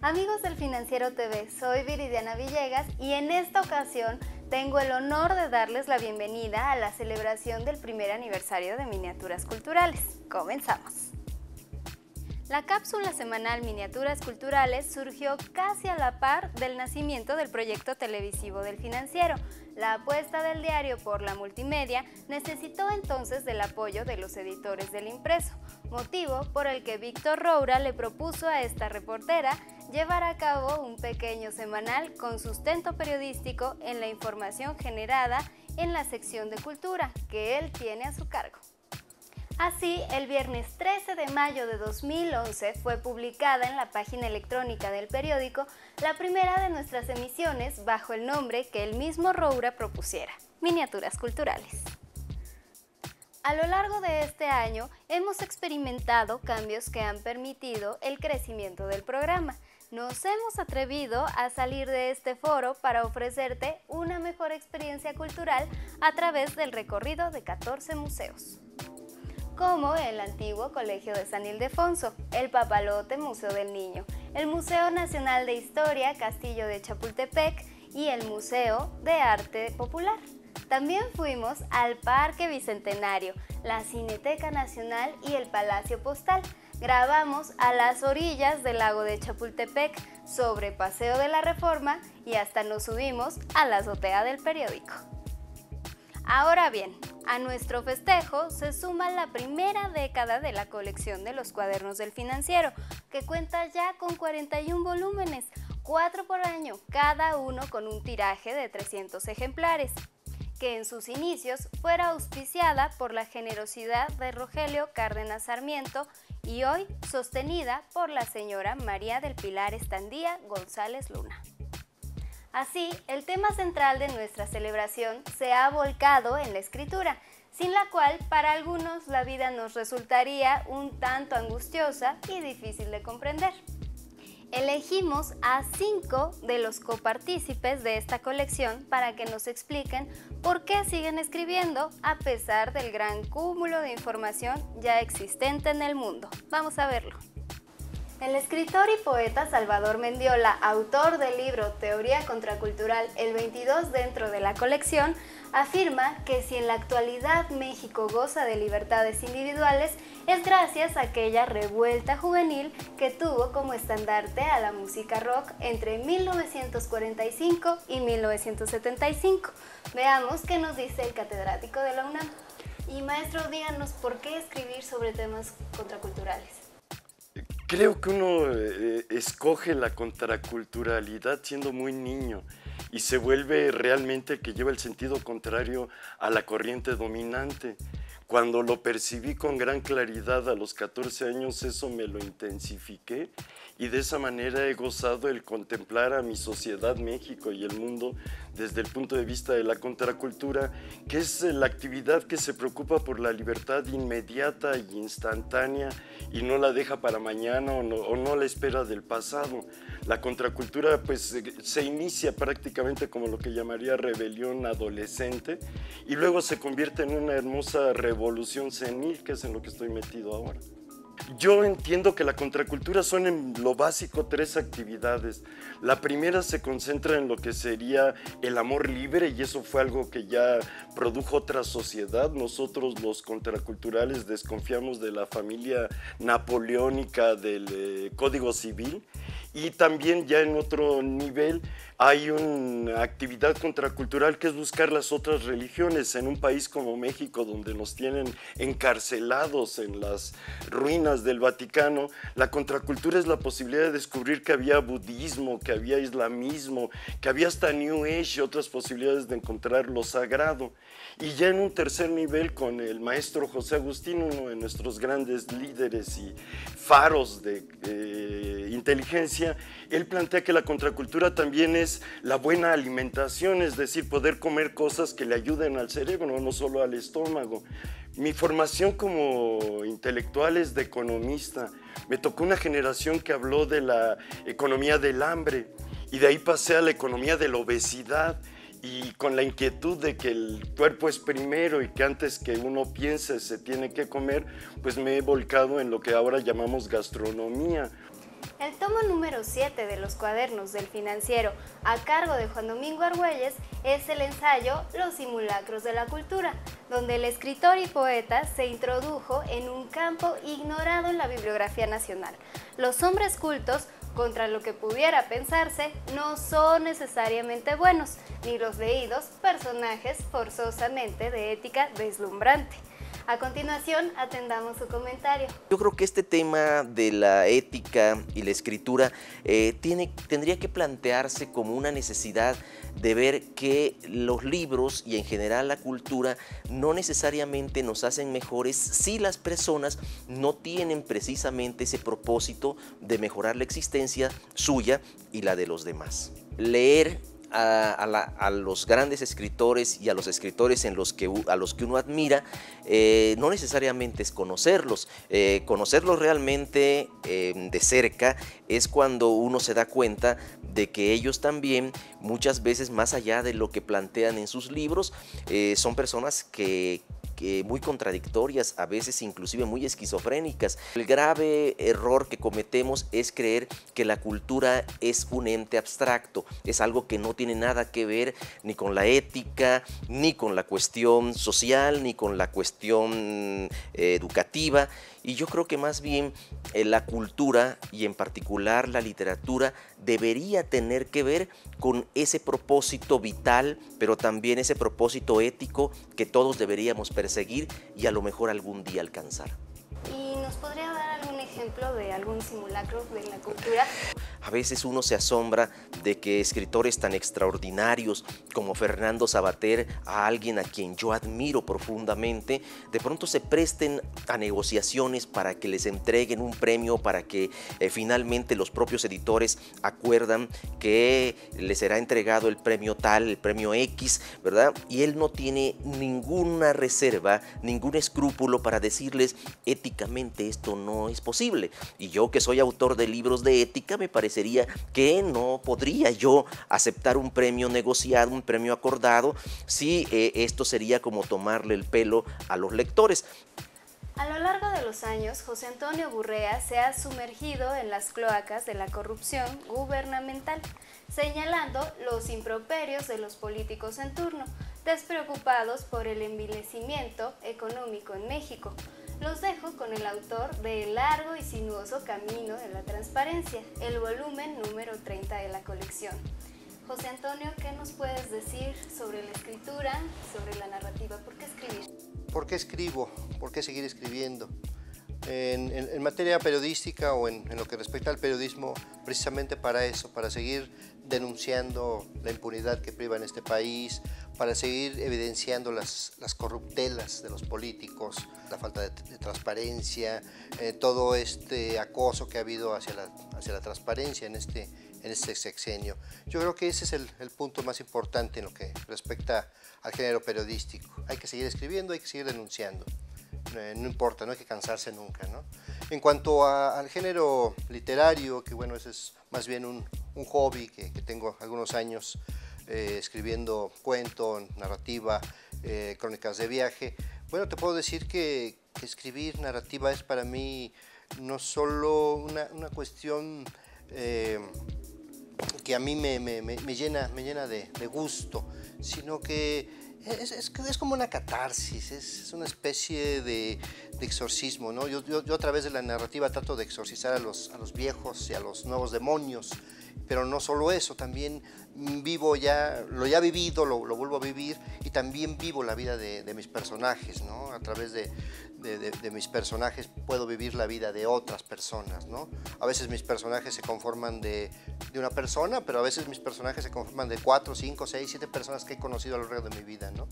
Amigos del Financiero TV, soy Viridiana Villegas y en esta ocasión tengo el honor de darles la bienvenida a la celebración del primer aniversario de Miniaturas Culturales. Comenzamos. La cápsula semanal Miniaturas Culturales surgió casi a la par del nacimiento del proyecto televisivo del Financiero. La apuesta del diario por la multimedia necesitó entonces del apoyo de los editores del impreso, motivo por el que Víctor Roura le propuso a esta reportera llevar a cabo un pequeño semanal con sustento periodístico en la información generada en la sección de cultura que él tiene a su cargo. Así, el viernes 13 de mayo de 2011 fue publicada en la página electrónica del periódico la primera de nuestras emisiones bajo el nombre que el mismo Roura propusiera, Miniaturas Culturales. A lo largo de este año hemos experimentado cambios que han permitido el crecimiento del programa. Nos hemos atrevido a salir de este foro para ofrecerte una mejor experiencia cultural a través del recorrido de 14 museos, como el antiguo Colegio de San Ildefonso, el Papalote Museo del Niño, el Museo Nacional de Historia Castillo de Chapultepec y el Museo de Arte Popular. También fuimos al Parque Bicentenario, la Cineteca Nacional y el Palacio Postal. Grabamos a las orillas del lago de Chapultepec, sobre Paseo de la Reforma y hasta nos subimos a la azotea del periódico. Ahora bien, a nuestro festejo se suma la primera década de la colección de los cuadernos del Financiero, que cuenta ya con 41 volúmenes, 4 por año, cada uno con un tiraje de 300 ejemplares, que en sus inicios fuera auspiciada por la generosidad de Rogelio Cárdenas Sarmiento y hoy sostenida por la señora María del Pilar Estandía González Luna. Así, el tema central de nuestra celebración se ha volcado en la escritura, sin la cual para algunos la vida nos resultaría un tanto angustiosa y difícil de comprender. Elegimos a 5 de los copartícipes de esta colección para que nos expliquen por qué siguen escribiendo a pesar del gran cúmulo de información ya existente en el mundo. Vamos a verlo. El escritor y poeta Salvador Mendiola, autor del libro Teoría Contracultural, el 22 dentro de la colección, afirma que si en la actualidad México goza de libertades individuales, es gracias a aquella revuelta juvenil que tuvo como estandarte a la música rock entre 1945 y 1975. Veamos qué nos dice el catedrático de la UNAM. Y maestro, díganos por qué escribir sobre temas contraculturales. Creo que uno escoge la contraculturalidad siendo muy niño y se vuelve realmente el que lleva el sentido contrario a la corriente dominante. Cuando lo percibí con gran claridad a los 14 años, eso me lo intensifiqué y de esa manera he gozado el contemplar a mi sociedad, México y el mundo desde el punto de vista de la contracultura, que es la actividad que se preocupa por la libertad inmediata e instantánea y no la deja para mañana o no la espera del pasado. La contracultura pues se inicia prácticamente como lo que llamaría rebelión adolescente y luego se convierte en una hermosa revolución senil, que es en lo que estoy metido ahora. Yo entiendo que la contracultura son en lo básico 3 actividades. La primera se concentra en lo que sería el amor libre y eso fue algo que ya produjo otra sociedad. Nosotros los contraculturales desconfiamos de la familia napoleónica del Código Civil y también ya en otro nivel hay una actividad contracultural que es buscar las otras religiones en un país como México, donde nos tienen encarcelados en las ruinas del Vaticano. La contracultura es la posibilidad de descubrir que había budismo, que había islamismo, que había hasta New Age y otras posibilidades de encontrar lo sagrado. Y ya en un tercer nivel con el maestro José Agustín, uno de nuestros grandes líderes y faros de inteligencia, él plantea que la contracultura también es la buena alimentación, es decir, poder comer cosas que le ayuden al cerebro, no solo al estómago. Mi formación como intelectual es de economista. Me tocó una generación que habló de la economía del hambre y de ahí pasé a la economía de la obesidad. Y con la inquietud de que el cuerpo es primero y que antes que uno piense se tiene que comer, pues me he volcado en lo que ahora llamamos gastronomía. El tomo número 7 de los cuadernos del Financiero, a cargo de Juan Domingo Argüelles, es el ensayo Los simulacros de la cultura, donde el escritor y poeta se introdujo en un campo ignorado en la bibliografía nacional. Los hombres cultos, contra lo que pudiera pensarse, no son necesariamente buenos, ni los leídos personajes forzosamente de ética deslumbrante. A continuación, atendamos su comentario. Yo creo que este tema de la ética y la escritura tendría que plantearse como una necesidad de ver que los libros y en general la cultura no necesariamente nos hacen mejores si las personas no tienen precisamente ese propósito de mejorar la existencia suya y la de los demás. Leer a los grandes escritores y a los escritores a los que uno admira, no necesariamente es conocerlos. Conocerlos realmente de cerca es cuando uno se da cuenta de que ellos también, muchas veces más allá de lo que plantean en sus libros, son personas que muy contradictorias, a veces inclusive muy esquizofrénicas. El grave error que cometemos es creer que la cultura es un ente abstracto, es algo que no tiene nada que ver ni con la ética, ni con la cuestión social, ni con la cuestión educativa. Y yo creo que más bien la cultura y en particular la literatura debería tener que ver con ese propósito vital, pero también ese propósito ético que todos deberíamos perseguir y a lo mejor algún día alcanzar. ¿Y nos podría dar algún ejemplo de algún simulacro de la cultura? A veces uno se asombra de que escritores tan extraordinarios como Fernando Savater, a alguien a quien yo admiro profundamente, de pronto se presten a negociaciones para que les entreguen un premio, para que finalmente los propios editores acuerdan que les será entregado el premio tal, el premio X, ¿verdad? Y él no tiene ninguna reserva, ningún escrúpulo para decirles éticamente esto no es posible. Y yo, que soy autor de libros de ética, me parecería que no podría yo aceptar un premio negociado, un premio acordado, si esto sería como tomarle el pelo a los lectores. A lo largo de los años, José Antonio Gurrea se ha sumergido en las cloacas de la corrupción gubernamental, señalando los improperios de los políticos en turno, despreocupados por el envilecimiento económico en México. Los dejo con el autor de El largo y sinuoso camino de la transparencia, el volumen número 30 de la colección. José Antonio, ¿qué nos puedes decir sobre la escritura, sobre la narrativa? ¿Por qué escribir? ¿Por qué escribo? ¿Por qué seguir escribiendo? En materia periodística o en lo que respecta al periodismo, precisamente para eso, para seguir denunciando la impunidad que priva en este país, para seguir evidenciando las corruptelas de los políticos, la falta de transparencia, todo este acoso que ha habido hacia la transparencia en este sexenio. Yo creo que ese es el punto más importante en lo que respecta al género periodístico. Hay que seguir escribiendo, hay que seguir denunciando. No importa, no hay que cansarse nunca, ¿no? En cuanto al género literario, que bueno, ese es más bien un hobby que tengo algunos años escribiendo cuento, narrativa, crónicas de viaje. Bueno, te puedo decir que escribir narrativa es para mí no solo una cuestión que a mí me llena de gusto, sino que es como una catarsis, es una especie de exorcismo, ¿no? Yo a través de la narrativa trato de exorcizar a los viejos y a los nuevos demonios, pero no solo eso, también vivo lo ya vivido, lo vuelvo a vivir, y también vivo la vida de mis personajes, ¿no? A través de mis personajes puedo vivir la vida de otras personas, ¿no? A veces mis personajes se conforman de una persona, pero a veces mis personajes se conforman de 4, 5, 6, 7 personas que he conocido a lo largo de mi vida, ¿no?